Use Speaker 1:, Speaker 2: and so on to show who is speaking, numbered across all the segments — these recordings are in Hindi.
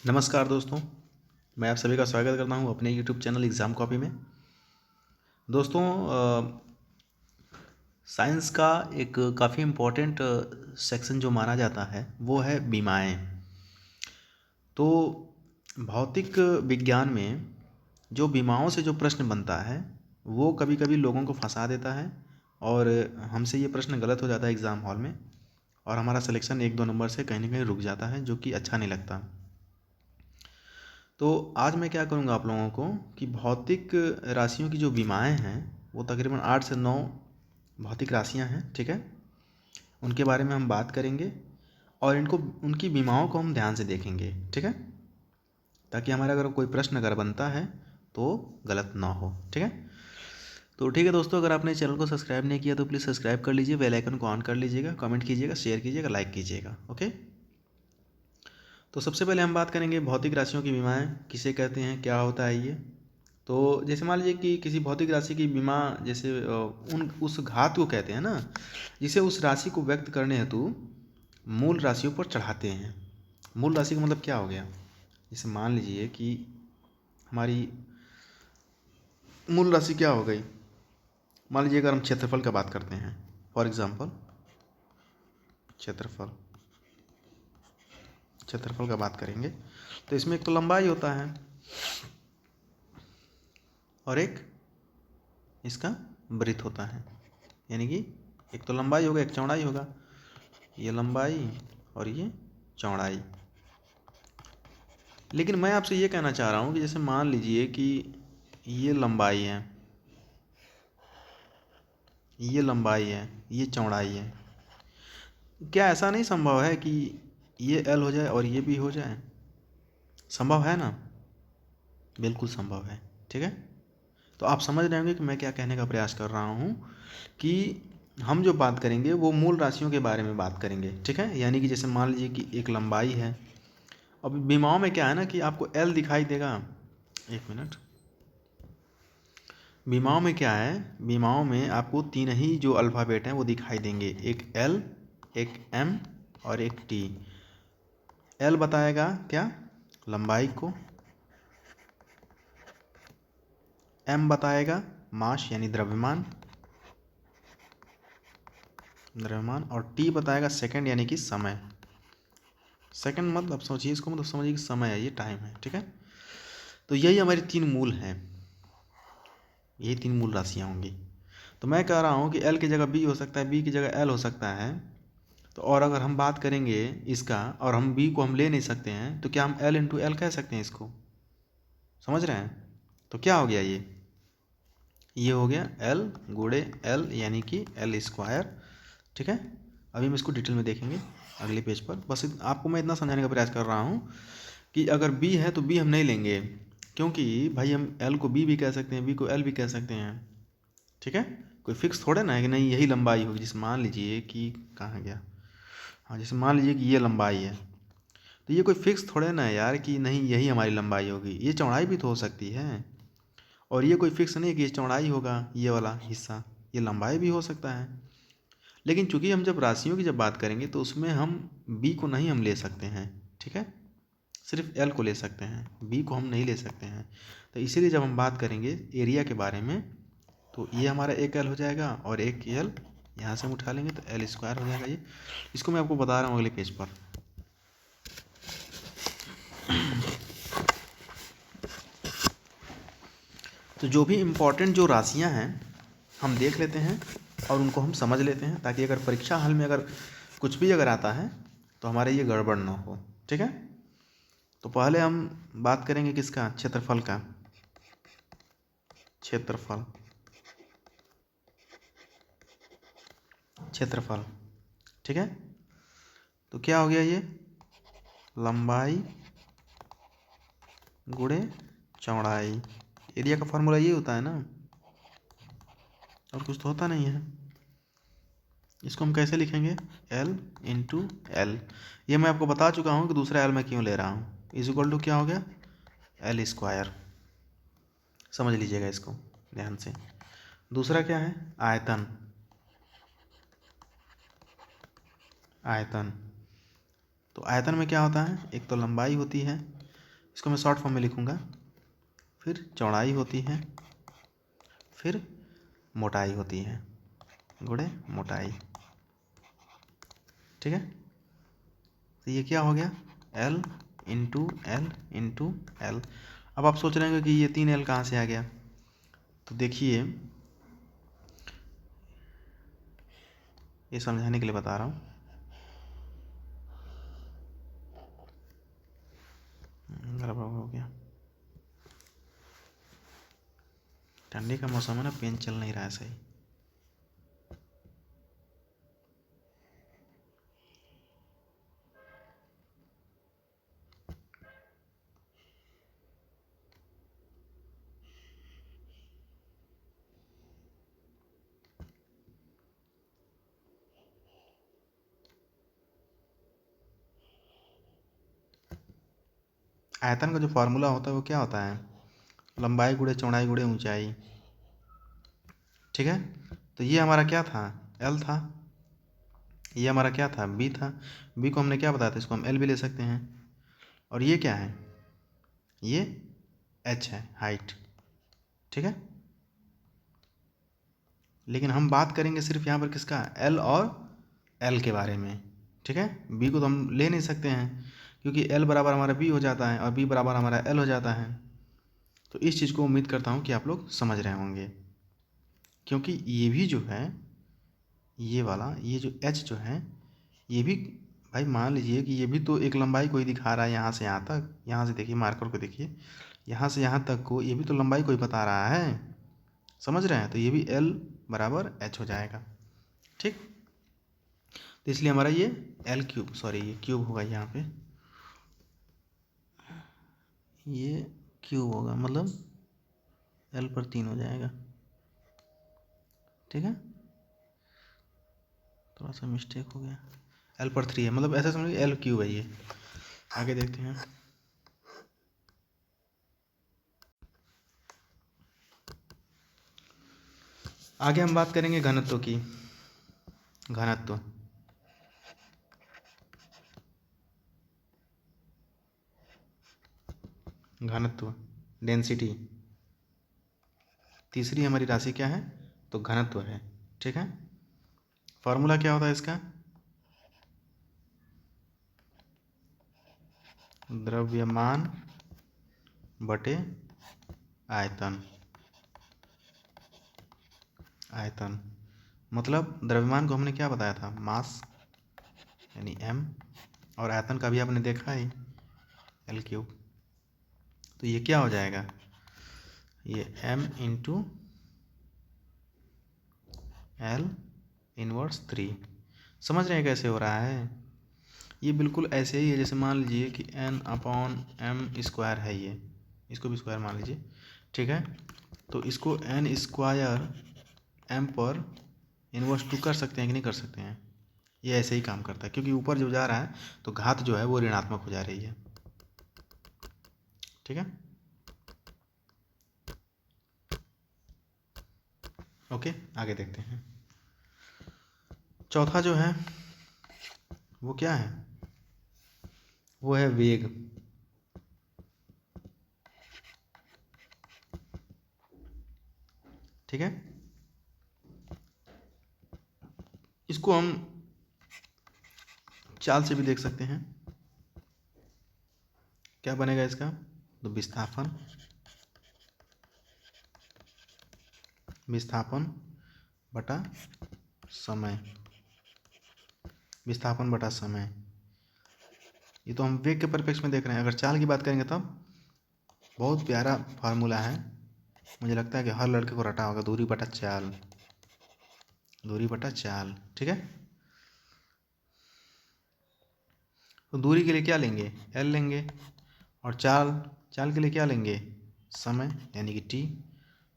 Speaker 1: नमस्कार दोस्तों, मैं आप सभी का स्वागत करता हूं अपने YouTube चैनल एग्ज़ाम कॉपी में। दोस्तों, साइंस का एक काफ़ी इम्पोर्टेंट सेक्शन जो माना जाता है वो है बीमाएं। तो भौतिक विज्ञान में जो बीमाओं से जो प्रश्न बनता है वो कभी कभी लोगों को फंसा देता है और हमसे ये प्रश्न गलत हो जाता है एग्ज़ाम हॉल में, और हमारा सिलेक्शन 1-2 नंबर से कहीं ना कहीं रुक जाता है, जो कि अच्छा नहीं लगता। तो आज मैं क्या करूँगा आप लोगों को कि भौतिक राशियों की जो विमाएँ हैं वो तकरीबन 8 से 9 भौतिक राशियाँ हैं, ठीक है। उनके बारे में हम बात करेंगे और इनको उनकी विमाओं को हम ध्यान से देखेंगे, ठीक है, ताकि हमारा अगर कोई प्रश्न अगर बनता है तो गलत ना हो, ठीक है। तो ठीक है दोस्तों, अगर आपने चैनल को सब्सक्राइब नहीं किया तो प्लीज़ सब्सक्राइब कर लीजिए, बेल आइकन को ऑन कर लीजिएगा, कमेंट कीजिएगा, शेयर कीजिएगा, लाइक कीजिएगा, ओके। तो सबसे पहले हम बात करेंगे भौतिक राशियों की विमाएँ किसे कहते हैं, क्या होता है ये। तो जैसे मान लीजिए कि किसी भौतिक राशि की विमा, जैसे उस घात को कहते हैं ना, जिसे उस राशि को व्यक्त करने हेतु मूल राशियों पर चढ़ाते हैं। मूल राशि का मतलब क्या हो गया, जैसे मान लीजिए कि हमारी मूल राशि क्या हो गई। मान लीजिए अगर हम क्षेत्रफल का बात करते हैं, फॉर एग्जांपल क्षेत्रफल क्षेत्रफल का बात करेंगे तो इसमें एक तो लंबाई होता है और एक इसका वृत्त होता है, यानी कि एक तो लंबाई होगा, एक चौड़ाई होगा। ये लंबाई और ये चौड़ाई। लेकिन मैं आपसे ये कहना चाह रहा हूँ कि जैसे मान लीजिए कि ये लंबाई है, ये लंबाई है, ये चौड़ाई है, क्या ऐसा नहीं संभव है कि ये L हो जाए और ये भी हो जाए? संभव है ना? बिल्कुल संभव है, ठीक है। तो आप समझ रहे होंगे कि मैं क्या कहने का प्रयास कर रहा हूँ कि हम जो बात करेंगे वो मूल राशियों के बारे में बात करेंगे, ठीक है। यानी कि जैसे मान लीजिए कि एक लंबाई है। अब विमाओं में क्या है ना कि आपको L दिखाई देगा। एक मिनट। विमाओं में क्या है, विमाओं में आपको 3 ही जो अल्फ़ाबेट हैं वो दिखाई देंगे, एक L, एक M और एक T। L बताएगा क्या, लंबाई को। M बताएगा मास यानी द्रव्यमान, और T बताएगा सेकंड यानी कि समय। सेकंड मतलब सोचिए इसको, मतलब समझिए कि समय है, ये टाइम है, ठीक है। तो यही हमारी 3 मूल हैं, यही 3 मूल राशियाँ होंगी। तो मैं कह रहा हूँ कि L की जगह B हो सकता है, B की जगह L हो सकता है। तो और अगर हम बात करेंगे इसका और हम B को हम ले नहीं सकते हैं, तो क्या हम L इंटू L कह सकते हैं इसको? समझ रहे हैं? तो क्या हो गया ये हो गया L गुणे L यानी कि L स्क्वायर, ठीक है। अभी हम इसको डिटेल में देखेंगे अगले पेज पर। बस आपको मैं इतना समझाने का प्रयास कर रहा हूँ कि अगर B है तो B हम नहीं लेंगे, क्योंकि भाई हम L को B भी कह सकते हैं, B को L भी कह सकते हैं, ठीक है। कोई फिक्स थोड़े ना है कि नहीं यही लंबाई होगी। जैसे मान लीजिए कि कहाँ गया, हाँ, जैसे मान लीजिए कि ये लंबाई है, तो ये कोई फिक्स थोड़े ना है यार कि नहीं यही हमारी लंबाई होगी। ये चौड़ाई भी तो हो सकती है, और ये कोई फिक्स नहीं है कि ये चौड़ाई होगा ये वाला हिस्सा, ये लंबाई भी हो सकता है। लेकिन चूंकि हम जब राशियों की जब बात करेंगे तो उसमें हम B को नहीं हम ले सकते हैं, ठीक है। सिर्फ L को ले सकते हैं, B को हम नहीं ले सकते हैं। तो इसीलिए जब हम बात करेंगे एरिया के बारे में तो ये हमारा एक L हो जाएगा और एक L यहाँ से हम उठा लेंगे तो L स्क्वायर हो जाएगा। ये इसको मैं आपको बता रहा हूँ अगले पेज पर। तो जो भी इम्पोर्टेंट जो राशियाँ हैं हम देख लेते हैं और उनको हम समझ लेते हैं, ताकि अगर परीक्षा हाल में अगर कुछ भी अगर आता है तो हमारे ये गड़बड़ ना हो, ठीक है। तो पहले हम बात करेंगे किसका, क्षेत्रफल का। क्षेत्रफल क्षेत्रफल ठीक है। तो क्या हो गया, ये लंबाई गुणे चौड़ाई। एरिया का फॉर्मूला ये होता है ना, और कुछ तो होता नहीं है। इसको हम कैसे लिखेंगे, L इंटू L। ये मैं आपको बता चुका हूँ कि दूसरा L मैं क्यों ले रहा हूँ। इज इक्वल टू क्या हो गया, L स्क्वायर। समझ लीजिएगा इसको ध्यान से। दूसरा क्या है, आयतन। आयतन तो आयतन में क्या होता है, एक तो लंबाई होती है इसको मैं शॉर्ट फॉर्म में लिखूँगा, फिर चौड़ाई होती है, फिर मोटाई होती है, गुणे मोटाई। ठीक है, तो ये क्या हो गया, L into L into L. अब आप सोच रहे होंगे कि ये 3L कहाँ से आ गया, तो देखिए ये समझाने के लिए बता रहा हूँ। गड़बड़ हो गया, ठंडी का मौसम है ना, पेन चल नहीं रहा है सही। आयतन का जो फार्मूला होता है वो क्या होता है, लंबाई गुणे चौड़ाई गुणे ऊंचाई। ठीक है, तो ये हमारा क्या था, L था, ये हमारा क्या था, B था। B को हमने क्या बताया था, इसको हम L भी ले सकते हैं। और ये क्या है, ये H है, हाइट। ठीक है, लेकिन हम बात करेंगे सिर्फ यहाँ पर किसका, L और L के बारे में। ठीक है, B को तो हम ले नहीं सकते हैं, क्योंकि L बराबर हमारा B हो जाता है और B बराबर हमारा L हो जाता है। तो इस चीज़ को उम्मीद करता हूँ कि आप लोग समझ रहे होंगे, क्योंकि ये भी जो है, ये वाला, ये जो H जो है, ये भी भाई मान लीजिए कि ये भी तो एक लंबाई कोई दिखा रहा है, यहाँ से यहाँ तक, यहाँ से देखिए मार्कर को देखिए, यहाँ से यहाँ तक को, ये भी तो लंबाई कोई बता रहा है, समझ रहे हैं। तो ये भी L बराबर H हो जाएगा। ठीक, तो इसलिए हमारा ये L क्यूब, सॉरी ये क्यूब होगा, यहाँ पे ये क्यूब होगा, मतलब L पर 3 हो जाएगा। ठीक है, थोड़ा सा मिस्टेक हो गया, L पर 3 है, मतलब ऐसा समझिए L क्यूब है ये। आगे देखते हैं, आगे हम बात करेंगे घनत्व की। घनत्व, घनत्व, डेंसिटी, तीसरी हमारी राशि क्या है, तो घनत्व है। ठीक है, फॉर्मूला क्या होता है इसका, द्रव्यमान बटे आयतन। आयतन मतलब द्रव्यमान को हमने क्या बताया था, मास यानी m, और आयतन का भी आपने देखा ही, L क्यूब। तो ये क्या हो जाएगा, ये m इंटू L इनवर्स 3। समझ रहे हैं कैसे हो रहा है, ये बिल्कुल ऐसे ही है जैसे मान लीजिए कि n/m² है, ये इसको भी स्क्वायर मान लीजिए। ठीक है, तो इसको n² m पर इनवर्स 2 कर सकते हैं कि नहीं कर सकते हैं, ये ऐसे ही काम करता है, क्योंकि ऊपर जो जा रहा है तो घात जो है वो ऋणात्मक हो जा रही है। ठीक है, ओके, आगे देखते हैं। चौथा जो है वो क्या है, वो है वेग। ठीक है, इसको हम चाल से भी देख सकते हैं। क्या बनेगा इसका, तो विस्थापन, विस्थापन बटा समय, विस्थापन बटा समय। ये तो हम वेग के परिप्रेक्ष्य में देख रहे हैं। अगर चाल की बात करेंगे तब बहुत प्यारा फार्मूला है, मुझे लगता है कि हर लड़के को रटा होगा, दूरी बटा चाल, दूरी बटा चाल। ठीक है, तो दूरी के लिए क्या लेंगे, L लेंगे, और चाल, चाल के लिए क्या लेंगे, समय यानी कि T।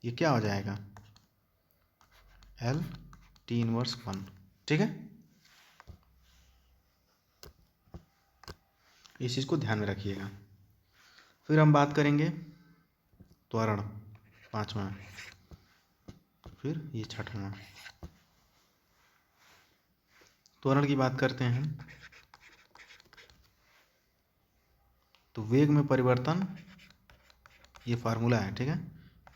Speaker 1: ये क्या हो जाएगा, L T इनवर्स 1। ठीक है, इस चीज़ को ध्यान में रखिएगा। फिर हम बात करेंगे त्वरण, पांचवा, फिर ये छठवां। त्वरण की बात करते हैं, तो वेग में परिवर्तन, ये फार्मूला है, ठीक है,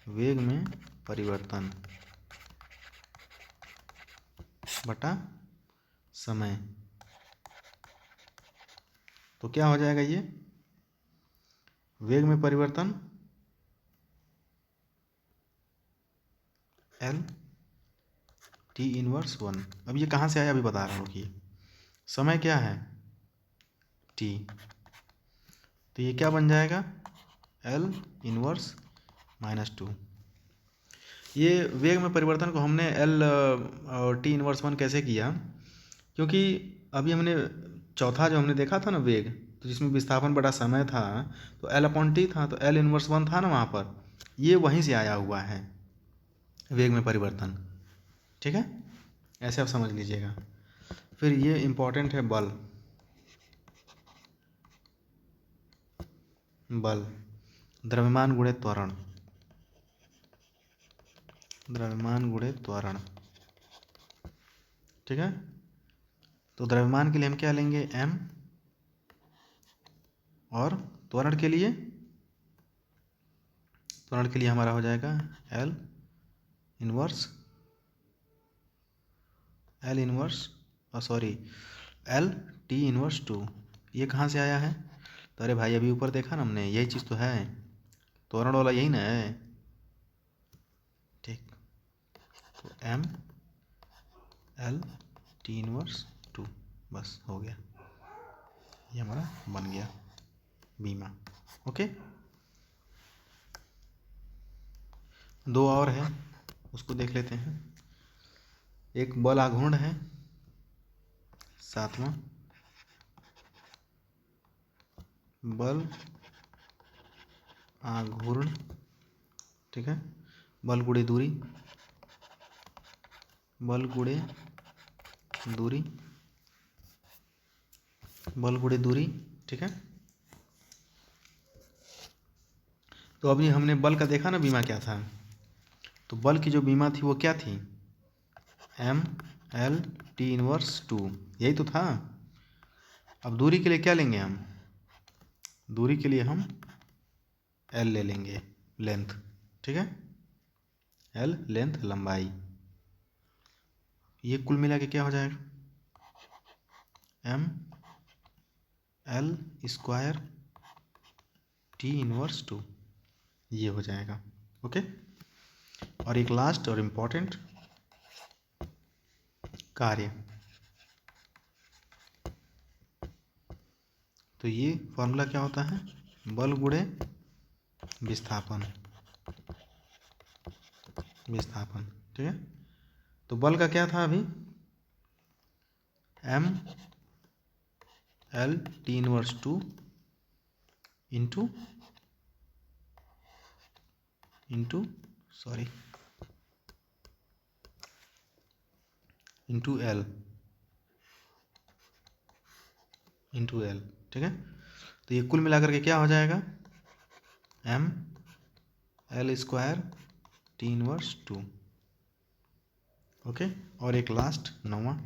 Speaker 1: वेग में परिवर्तन बटा समय, तो क्या हो जाएगा ये, वेग में परिवर्तन L T इनवर्स 1। अब ये कहाँ से आया अभी बता रहा हूँ कि समय क्या है T, तो ये क्या बन जाएगा L इनवर्स -2। ये वेग में परिवर्तन को हमने L और T इनवर्स 1 कैसे किया, क्योंकि अभी हमने चौथा जो हमने देखा था ना वेग, तो जिसमें विस्थापन बटा समय था, तो L/T था, तो L इनवर्स 1 था ना वहाँ पर, ये वहीं से आया हुआ है वेग में परिवर्तन, ठीक है, ऐसे आप समझ लीजिएगा। फिर ये इम्पोर्टेंट है बल, बल द्रव्यमान गुणे त्वरण, द्रव्यमान गुणे त्वरण, ठीक है। तो द्रव्यमान के लिए हम क्या लेंगे m, और त्वरण के लिए, त्वरण के लिए हमारा हो जाएगा L inverse L T inverse 2। ये कहाँ से आया है, तो अरे भाई अभी ऊपर देखा ना हमने, यही चीज़ तो है, त्वरण वाला यही ना है, ठीक। तो M L T इनवर्स 2, बस हो गया, ये हमारा बन गया बीमा। ओके, दो और है, उसको देख लेते हैं। एक बल आघूर्ण है, 7वां, बल आघूर्ण, ठीक है, बल गुणे दूरी, बल गुणे दूरी, बल गुणे दूरी, ठीक है। तो अभी हमने बल का देखा ना बीमा क्या था, तो बल की जो बीमा थी वो क्या थी, M L T इनवर्स 2, यही तो था। अब दूरी के लिए क्या लेंगे हम, दूरी के लिए हम L ले लेंगे, लेंथ, ठीक है, L लेंथ लंबाई, ये कुल मिला के क्या हो जाएगा M L square T inverse 2, ये हो जाएगा। ओके, और एक लास्ट और इम्पोर्टेंट कार्य, तो ये फॉर्मूला क्या होता है, बल गुणे विस्थापन, विस्थापन, ठीक है। तो बल का क्या था अभी, M L T inverse 2 into L, ठीक है। तो ये कुल मिलाकर के क्या हो जाएगा, M L square T inverse 2। Okay, और एक लास्ट 9वां,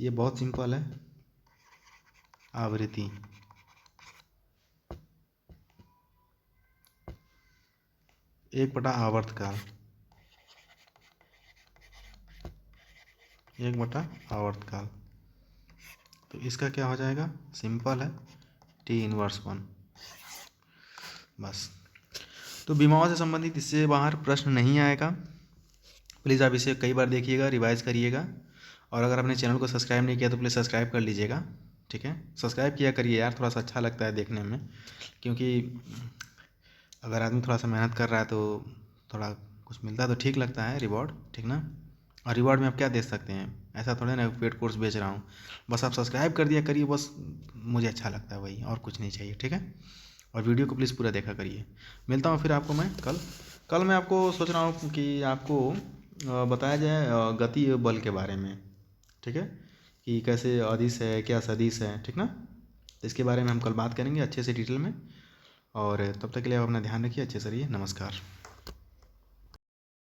Speaker 1: ये बहुत सिंपल है, आवृत्ति, एक बटा आवर्तकाल, एक बटा आवर्तकाल, तो इसका क्या हो जाएगा, सिंपल है, T इनवर्स 1, बस। तो बीमाओं से संबंधित इससे बाहर प्रश्न नहीं आएगा, प्लीज़ आप इसे कई बार देखिएगा, रिवाइज करिएगा, और अगर आपने चैनल को सब्सक्राइब नहीं किया तो प्लीज़ सब्सक्राइब कर लीजिएगा, ठीक है, सब्सक्राइब किया करिए यार, थोड़ा सा अच्छा लगता है देखने में, क्योंकि अगर आदमी थोड़ा सा मेहनत कर रहा है तो थोड़ा कुछ मिलता है तो ठीक लगता है, रिवॉर्ड, ठीक ना। और रिवॉर्ड में आप क्या दे सकते हैं, ऐसा थोड़ा ना पेड कोर्स बेच रहा हूँ, बस आप सब्सक्राइब कर दिया करिए, बस मुझे अच्छा लगता है वही, और कुछ नहीं चाहिए, ठीक है। और वीडियो को प्लीज़ पूरा देखा करिए। मिलता हूँ फिर आपको मैं कल मैं आपको सोच रहा हूँ कि आपको बताया जाए गति बल के बारे में, ठीक है, कि कैसे अदिश है क्या सदिश है, ठीक ना। तो इसके बारे में हम कल बात करेंगे अच्छे से डिटेल में, और तब तक के लिए आप अपना ध्यान रखिए, अच्छे से रहिए, नमस्कार।